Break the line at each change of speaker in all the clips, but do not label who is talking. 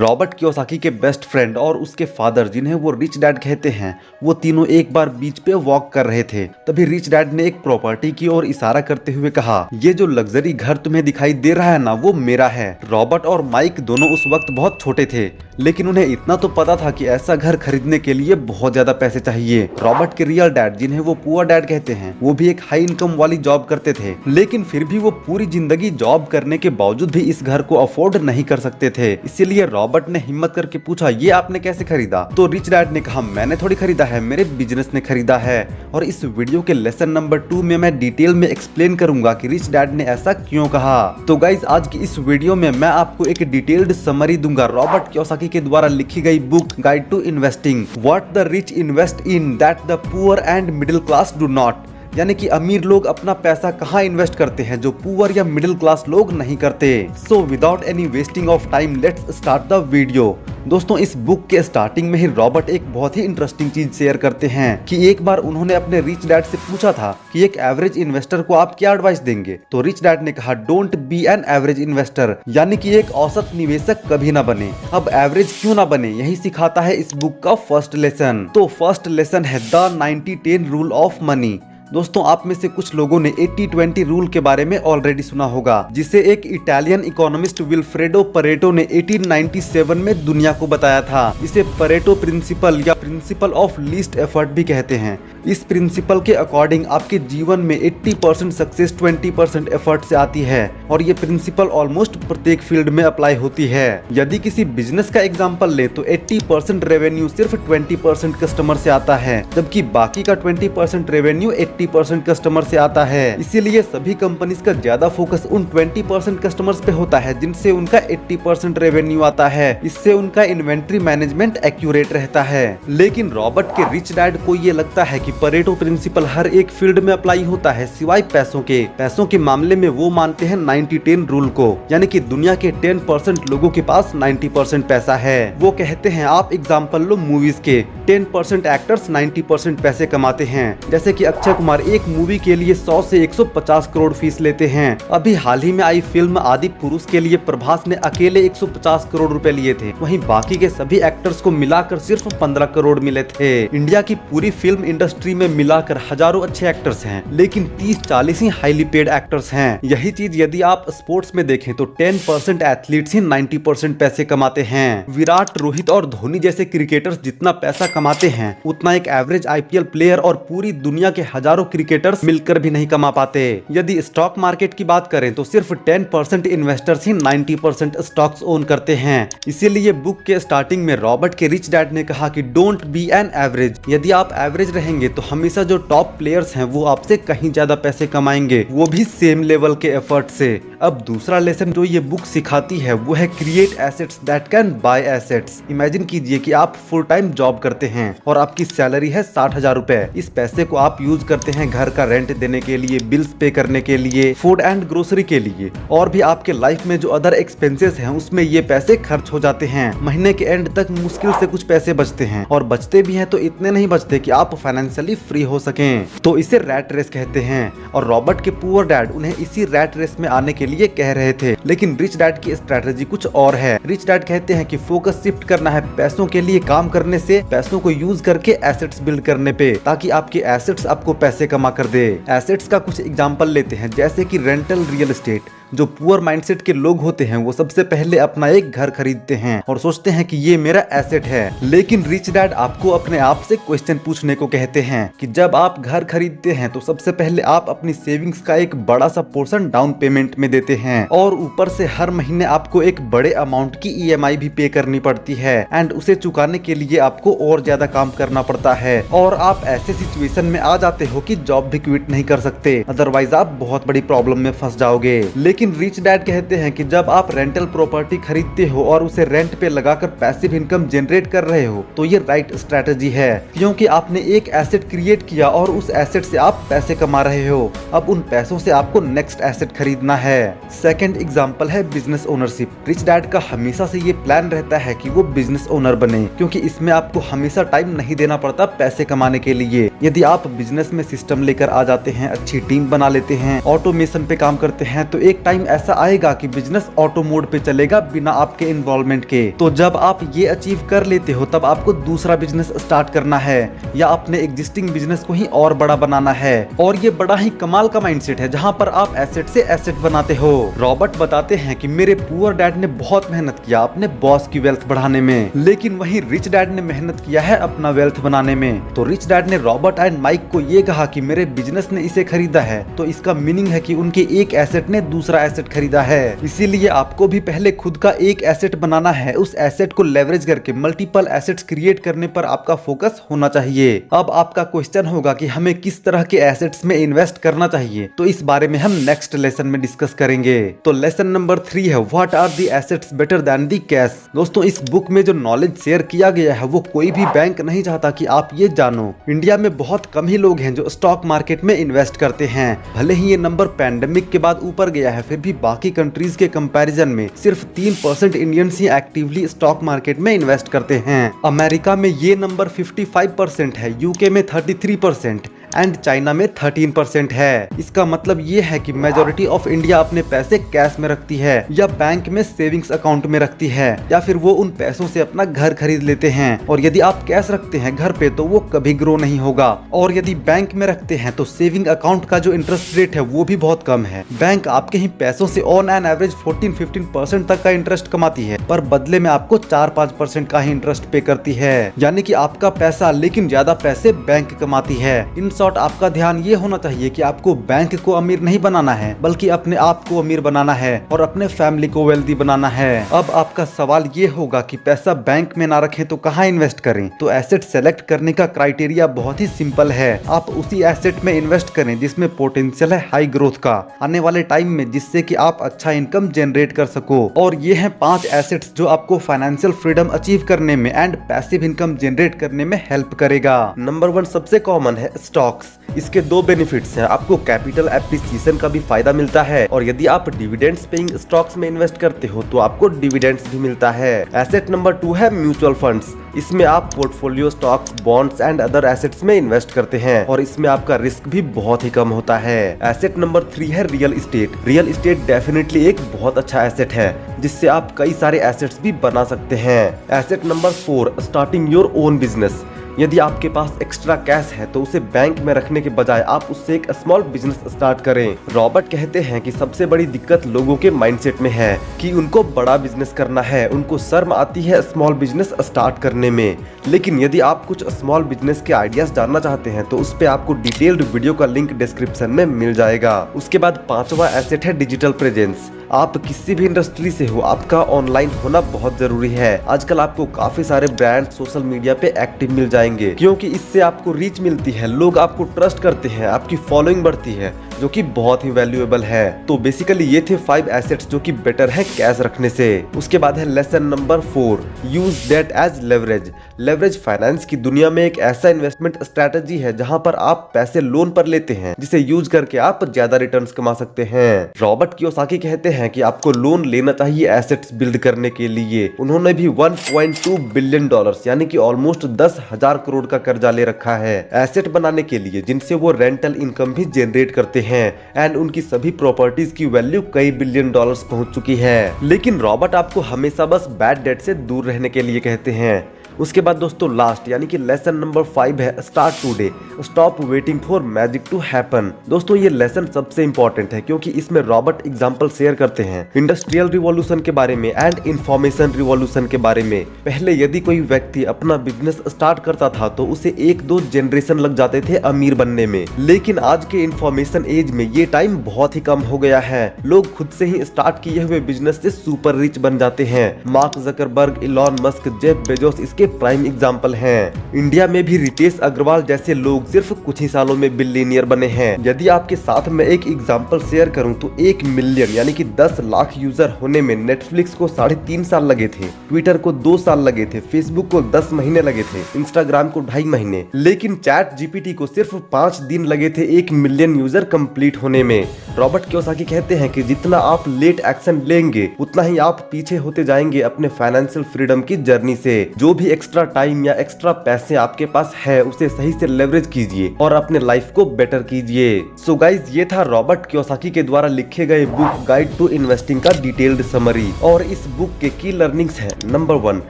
Robert Kiyosaki के best friend और उसके फादर, जिन्हें वो रिच डैड कहते हैं, वो तीनों एक बार बीच पे वॉक कर रहे थे। तभी रिच डैड ने एक प्रॉपर्टी की ओर इशारा करते हुए कहा, ये जो लग्जरी घर तुम्हें दिखाई दे रहा है ना, वो मेरा है। रॉबर्ट और माइक दोनों उस वक्त बहुत छोटे थे, लेकिन उन्हें इतना तो पता था कि ऐसा घर खरीदने के लिए बहुत ज्यादा पैसे चाहिए। रॉबर्ट के रियल डैड, जिन्हें वो पुअर डैड कहते हैं, वो भी एक हाई इनकम वाली जॉब करते थे, लेकिन फिर भी वो पूरी जिंदगी जॉब करने के बावजूद भी इस घर को अफोर्ड नहीं कर सकते थे। इसीलिए रॉबर्ट ने हिम्मत करके पूछा, ये आपने कैसे खरीदा? तो रिच डैड ने कहा, मैंने थोड़ी खरीदा है, मेरे बिजनेस ने खरीदा है। और इस वीडियो के लेसन नंबर 2 में मैं डिटेल में एक्सप्लेन करूंगा कि रिच डैड ने ऐसा क्यों कहा। तो गाइस, आज की इस वीडियो में मैं आपको एक डिटेल्ड समरी दूंगा रॉबर्ट कियोसाकी के द्वारा लिखी गई book guide to investing, what the rich invest in that the poor and middle class do not. यानी कि अमीर लोग अपना पैसा कहाँ इन्वेस्ट करते हैं जो पुअर या मिडिल क्लास लोग नहीं करते। So without any wasting of time, let's start the video. दोस्तों, इस बुक के स्टार्टिंग में ही रॉबर्ट एक बहुत ही इंटरेस्टिंग चीज शेयर करते हैं कि एक बार उन्होंने अपने रिच डैड से पूछा था कि एक एवरेज इन्वेस्टर को आप क्या एडवाइस देंगे। तो रिच डैड ने कहा, don't be an average investor, यानी कि एक औसत निवेशक कभी ना बने। अब एवरेज क्यों ना बने, यही सिखाता है इस बुक का फर्स्ट लेसन। तो फर्स्ट लेसन है द 90-10 रूल ऑफ मनी। दोस्तों, आप में से कुछ लोगों ने 80-20 रूल के बारे में ऑलरेडी सुना होगा, जिसे एक इटालियन इकोनॉमिस्ट विल्फ्रेडो परेटो ने 1897 में दुनिया को बताया था। इसे परेटो प्रिंसिपल या प्रिंसिपल ऑफ लीस्ट एफर्ट भी कहते हैं। इस प्रिंसिपल के अकॉर्डिंग आपके जीवन में 80% सक्सेस 20% एफर्ट से आती है, और ये प्रिंसिपल ऑलमोस्ट प्रत्येक फील्ड में अप्लाई होती है। यदि किसी बिजनेस का एग्जांपल ले तो 80% रेवेन्यू सिर्फ 20% कस्टमर से आता है, जबकि बाकी का 20% रेवेन्यू 80% कस्टमर से आता है। इसीलिए सभी कंपनीज का ज्यादा फोकस उन 20% कस्टमर्स पे होता है जिनसे उनका 80% रेवेन्यू आता है। इससे उनका इन्वेंट्री मैनेजमेंट एक्यूरेट रहता है। लेकिन रॉबर्ट के रिच डैड को ये लगता है कि परेटो प्रिंसिपल हर एक फील्ड में अप्लाई होता है सिवाय पैसों के। पैसों के मामले में वो मानते हैं 90-10 रूल को, यानी कि दुनिया के 10% लोगों के पास 90% पैसा है। वो कहते हैं, आप एग्जांपल लो मूवीज के, 10% एक्टर्स 90% पैसे कमाते हैं। जैसे कि अक्षय कुमार एक मूवी के लिए 100 से 150 करोड़ फीस लेते हैं। अभी हाल ही में आई फिल्म आदि पुरुष के लिए प्रभास ने अकेले 150 करोड़ रुपए लिए थे। वहीं बाकी के सभी एक्टर्स को मिलाकर सिर्फ 15 करोड़ मिले थे। इंडिया की पूरी फिल्म इंडस्ट्री में मिलाकर हजारों अच्छे एक्टर्स हैं, लेकिन 30-40 ही हाईली पेड एक्टर्स हैं। यही चीज यदि आप स्पोर्ट्स में देखें तो 10% एथलीट्स ही 90% पैसे कमाते हैं। विराट, रोहित और धोनी जैसे क्रिकेटर्स जितना पैसा कमाते हैं, उतना एक एवरेज IPL प्लेयर और पूरी दुनिया के हजारों क्रिकेटर्स मिलकर भी नहीं कमा पाते। यदि स्टॉक मार्केट की बात करें तो सिर्फ 10% इन्वेस्टर्स ही 90% स्टॉक्स ओन करते हैं। इसीलिए बुक के स्टार्टिंग में रॉबर्ट के रिच डैड ने कहा कि डोंट बी एन एवरेज। यदि आप एवरेज रहेंगे तो हमेशा जो टॉप प्लेयर्स हैं वो आपसे कहीं ज्यादा पैसे कमाएंगे, वो भी सेम लेवल के एफर्ट से। अब दूसरा लेसन जो ये बुक सिखाती है वो है create assets that can buy assets. Imagine कीजिए कि आप फुल टाइम जॉब करते हैं और आपकी सैलरी है 60,000 रुपए। इस पैसे को आप यूज करते हैं घर का रेंट देने के लिए, बिल्स पे करने के लिए, फूड एंड ग्रोसरी के लिए, और भी आपके लाइफ में जो अदर एक्सपेंसेस हैं उसमें ये पैसे खर्च हो जाते हैं। महीने के एंड तक मुश्किल से कुछ पैसे बचते हैं, और बचते भी हैं तो इतने नहीं बचते कि आप फाइनेंशियली फ्री हो सकें। तो इसे रैट रेस कहते हैं, और रॉबर्ट के पुअर डैड उन्हें इसी रैट रेस में आने के लिए कह रहे थे। लेकिन रिच डैड की स्ट्रेटेजी कुछ और है। रिच डैड कहते हैं कि फोकस शिफ्ट करना है पैसों के लिए काम करने से पैसों को यूज करके एसेट्स बिल्ड करने पे, ताकि आपके एसेट्स आपको पैसे कमा कर दे। एसेट्स का कुछ एग्जांपल लेते हैं, जैसे कि रेंटल रियल एस्टेट। जो पुअर माइंडसेट के लोग होते हैं वो सबसे पहले अपना एक घर खरीदते हैं और सोचते हैं कि ये मेरा एसेट है। लेकिन रिच डैड आपको अपने आप से क्वेश्चन पूछने को कहते हैं कि जब आप घर खरीदते हैं तो सबसे पहले आप अपनी सेविंग्स का एक बड़ा सा पोर्शन डाउन पेमेंट में देते हैं, और ऊपर से हर महीने आपको एक बड़े अमाउंट की EMI भी पे करनी पड़ती है, एंड उसे चुकाने के लिए आपको और ज्यादा काम करना पड़ता है। और आप ऐसे सिचुएशन में आ जाते हो कि जॉब भी क्विट नहीं कर सकते, अदरवाइज आप बहुत बड़ी प्रॉब्लम में फंस जाओगे। लेकिन रिच डैड कहते हैं कि जब आप रेंटल प्रॉपर्टी खरीदते हो और उसे रेंट पे लगाकर पैसिव इनकम जनरेट कर रहे हो तो ये राइट स्ट्रेटेजी है, क्योंकि आपने एक एसेट क्रिएट किया और उस एसेट से आप पैसे कमा रहे हो। अब उन पैसों से आपको नेक्स्ट एसेट खरीदना है। सेकंड एग्जांपल है बिजनेस ओनरशिप। रिच डैड का हमेशा से ये प्लान रहता है कि वो बिजनेस ओनर बने, क्योंकि इसमें आपको हमेशा टाइम नहीं देना पड़ता पैसे कमाने के लिए। यदि आप बिजनेस में सिस्टम लेकर आ जाते हैं, अच्छी टीम बना लेते हैं, ऑटोमेशन पे काम करते हैं, तो एक टाइम ऐसा आएगा कि बिजनेस ऑटो मोड पे चलेगा बिना आपके इन्वॉल्वमेंट के। तो जब आप ये अचीव कर लेते हो तब आपको दूसरा बिजनेस स्टार्ट करना है या अपने एग्जिस्टिंग बिजनेस को ही और बड़ा बनाना है। और ये बड़ा ही कमाल का माइंडसेट है जहाँ पर आप एसेट से एसेट बनाते हो। रॉबर्ट बताते हैं कि मेरे पुअर डैड ने बहुत मेहनत किया अपने बॉस की वेल्थ बढ़ाने में, लेकिन वही रिच डैड ने मेहनत किया है अपना वेल्थ बनाने में। तो रिच डैड ने रॉबर्ट एंड माइक को ये कहा कि मेरे बिजनेस ने इसे खरीदा है, तो इसका मीनिंग है कि उनके एक एसेट ने दूसरा एसेट खरीदा है। इसीलिए आपको भी पहले खुद का एक एसेट बनाना है, उस एसेट को लेवरेज करके मल्टीपल एसेट्स क्रिएट करने पर आपका फोकस होना चाहिए। अब आपका क्वेश्चन होगा कि हमें किस तरह के एसेट्स में इन्वेस्ट करना चाहिए, तो इस बारे में हम नेक्स्ट लेसन में डिस्कस करेंगे। तो लेसन नंबर 3 है what are the assets better than the cash. दोस्तों इस बुक में जो नॉलेज शेयर किया गया है वो कोई भी बैंक नहीं चाहता कि आप ये जानो। इंडिया में बहुत कम ही लोग हैं जो स्टॉक मार्केट में इन्वेस्ट करते हैं। भले ही ये नंबर पैंडेमिक के बाद ऊपर गया है, फिर भी बाकी कंट्रीज के कंपैरिजन में सिर्फ 3% इंडियंस ही एक्टिवली स्टॉक मार्केट में इन्वेस्ट करते हैं। अमेरिका में ये नंबर 55% है, यूके में 33% एंड चाइना में 13% है। इसका मतलब ये है कि मेजोरिटी ऑफ इंडिया अपने पैसे कैश में रखती है या बैंक में सेविंग्स अकाउंट में रखती है, या फिर वो उन पैसों से अपना घर खरीद लेते हैं। और यदि आप कैश रखते हैं घर पे तो वो कभी ग्रो नहीं होगा, और यदि बैंक में रखते हैं तो सेविंग अकाउंट का जो इंटरेस्ट रेट है वो भी बहुत कम है। बैंक आपके ही पैसों से ऑन एन एवरेज 14-15% तक का इंटरेस्ट कमाती है, पर बदले में आपको 4-5% का ही इंटरेस्ट पे करती है। यानी कि आपका पैसा लेकिन ज्यादा पैसे बैंक कमाती है। इन आपका ध्यान ये होना चाहिए कि आपको बैंक को अमीर नहीं बनाना है, बल्कि अपने आप को अमीर बनाना है और अपने फैमिली को वेल्दी बनाना है। अब आपका सवाल ये होगा कि पैसा बैंक में ना रखें तो कहाँ इन्वेस्ट करें। तो एसेट सेलेक्ट करने का क्राइटेरिया बहुत ही सिंपल है। आप उसी एसेट में इन्वेस्ट करें जिसमें पोटेंशियल है हाई ग्रोथ का आने वाले टाइम में, जिससे कि आप अच्छा इनकम जनरेट कर सको। और ये हैं 5 एसेट्स जो आपको फाइनेंशियल फ्रीडम अचीव करने में एंड पैसिव इनकम जनरेट करने में हेल्प करेगा। नंबर 1 सबसे कॉमन है स्टॉक्स। इसके 2 बेनिफिट्स हैं, आपको कैपिटल एप्रिसिएशन का भी फायदा मिलता है, और यदि आप डिविडेंड्स पेइंग स्टॉक्स में इन्वेस्ट करते हो तो आपको डिविडेंड्स भी मिलता है। एसेट नंबर 2 है म्यूचुअल फंड्स। इसमें आप portfolio stocks, bonds and other assets में इन्वेस्ट करते हैं, और इसमें आपका रिस्क भी बहुत ही कम होता है। एसेट नंबर 3 है real estate. Real estate definitely एक बहुत अच्छा एसेट है जिससे आप कई सारे एसेट्स भी बना सकते हैं। Asset number 4 starting your own business. यदि आपके पास एक्स्ट्रा कैश है तो उसे बैंक में रखने के बजाय आप उससे एक स्मॉल बिजनेस स्टार्ट करें। रॉबर्ट कहते हैं कि सबसे बड़ी दिक्कत लोगों के माइंडसेट में है कि उनको बड़ा बिजनेस करना है, उनको शर्म आती है स्मॉल बिजनेस स्टार्ट करने में। लेकिन यदि आप कुछ स्मॉल बिजनेस के आइडियाज जानना चाहते हैं तो उस पे आपको डिटेल्ड वीडियो का लिंक डिस्क्रिप्शन में मिल जाएगा। उसके बाद 5वां एसेट है डिजिटल प्रेजेंस। आप किसी भी इंडस्ट्री से हो, आपका ऑनलाइन होना बहुत जरूरी है। आजकल आपको काफी सारे ब्रांड सोशल मीडिया पे एक्टिव मिल जाएंगे, क्योंकि इससे आपको रीच मिलती है, लोग आपको ट्रस्ट करते हैं, आपकी फॉलोइंग बढ़ती है, जो कि बहुत ही वैल्यूएबल है। तो बेसिकली ये थे 5 एसेट्स जो कि बेटर है कैश रखने से। उसके बाद है lesson number 4 use debt as leverage. Leverage finance की दुनिया में एक ऐसा इन्वेस्टमेंट स्ट्रेटेजी है जहां पर आप पैसे लोन पर लेते हैं, जिसे यूज करके आप ज्यादा रिटर्न्स कमा सकते हैं। रॉबर्ट कियोसाकी कहते हैं कि आपको लोन लेना चाहिए एसेट्स बिल्ड करने के लिए। उन्होंने भी $1.2 बिलियन यानी कि ऑलमोस्ट 10,000 करोड़ का कर्जा ले रखा है एसेट बनाने के लिए, जिनसे वो रेंटल इनकम भी जनरेट करते हैं एंड उनकी सभी प्रॉपर्टीज की वैल्यू कई $बिलियन पहुंच चुकी है। लेकिन रॉबर्ट आपको हमेशा बस बैड डेट से दूर रहने के लिए कहते हैं। उसके बाद दोस्तों लास्ट यानी कि लेसन नंबर 5 है start today, stop waiting for magic to happen. दोस्तों ये लेसन सबसे इंपॉर्टेंट है क्योंकि इसमें रॉबर्ट एग्जांपल शेयर करते हैं इंडस्ट्रियल रिवॉल्यूशन के बारे में एंड इंफॉर्मेशन रिवॉल्यूशन के बारे में। पहले यदि कोई व्यक्ति अपना बिजनेस स्टार्ट करता था तो उसे 1-2 जनरेशन लग जाते थे अमीर बनने में, लेकिन आज के इंफॉर्मेशन एज में ये टाइम बहुत ही कम हो गया है। लोग खुद से ही स्टार्ट किए हुए बिजनेस से सुपर रिच बन जाते हैं। Mark Zuckerberg, Elon Musk, Jeff Bezos इसके प्राइम एग्जाम्पल हैं। इंडिया में भी रितेश अग्रवाल जैसे लोग सिर्फ कुछ ही सालों में बिलियनियर बने हैं। यदि आपके साथ में एक एग्जाम्पल शेयर करूं तो 1 मिलियन यानी कि 10 लाख यूजर होने में नेटफ्लिक्स को 3.5 साल लगे थे, ट्विटर को 2 साल लगे थे, फेसबुक को 10 महीने लगे थे, इंस्टाग्राम को 2.5 महीने, लेकिन चैट जीपीटी को सिर्फ 5 दिन लगे थे 1 मिलियन यूजर कंप्लीट होने में। रॉबर्ट कियोसाकी कहते हैं कि जितना आप लेट एक्शन लेंगे उतना ही आप पीछे होते जाएंगे अपने फाइनेंशियल फ्रीडम की जर्नी से। जो भी एक्स्ट्रा टाइम या एक्स्ट्रा पैसे आपके पास है उसे सही से लेवरेज कीजिए और अपने लाइफ को बेटर कीजिए। सो गाइज, ये था रॉबर्ट कियोसाकी के द्वारा लिखे गए बुक गाइड टू इन्वेस्टिंग का डिटेल्ड समरी। और इस बुक के की लर्निंग्स हैं। नंबर 1,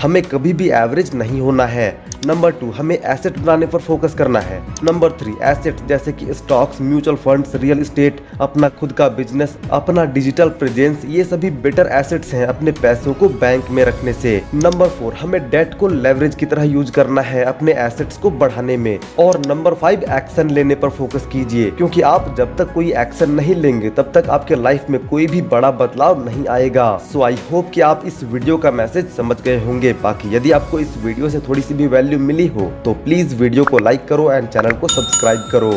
हमें कभी भी एवरेज नहीं होना है। नंबर 2, हमें एसेट बनाने पर फोकस करना है। नंबर 3, एसेट जैसे कि stocks, mutual funds, real estate, अपना खुद का बिजनेस, अपना डिजिटल प्रेजेंस, ये सभी बेटर एसेट्स हैं अपने पैसों को बैंक में रखने से। नंबर 4, हमें डेट को लेवरेज की तरह यूज करना है अपने एसेट्स को बढ़ाने में। और नंबर 5, एक्शन लेने पर फोकस कीजिए, क्योंकि आप जब तक कोई एक्शन नहीं लेंगे तब तक आपके लाइफ में कोई भी बड़ा बदलाव नहीं आएगा। सो आई होप कि आप इस वीडियो का मैसेज समझ गए होंगे। बाकी यदि आपको इस वीडियो से थोड़ी सी भी वैल्यू मिली हो तो प्लीज वीडियो को लाइक करो एंड चैनल को सब्सक्राइब करो।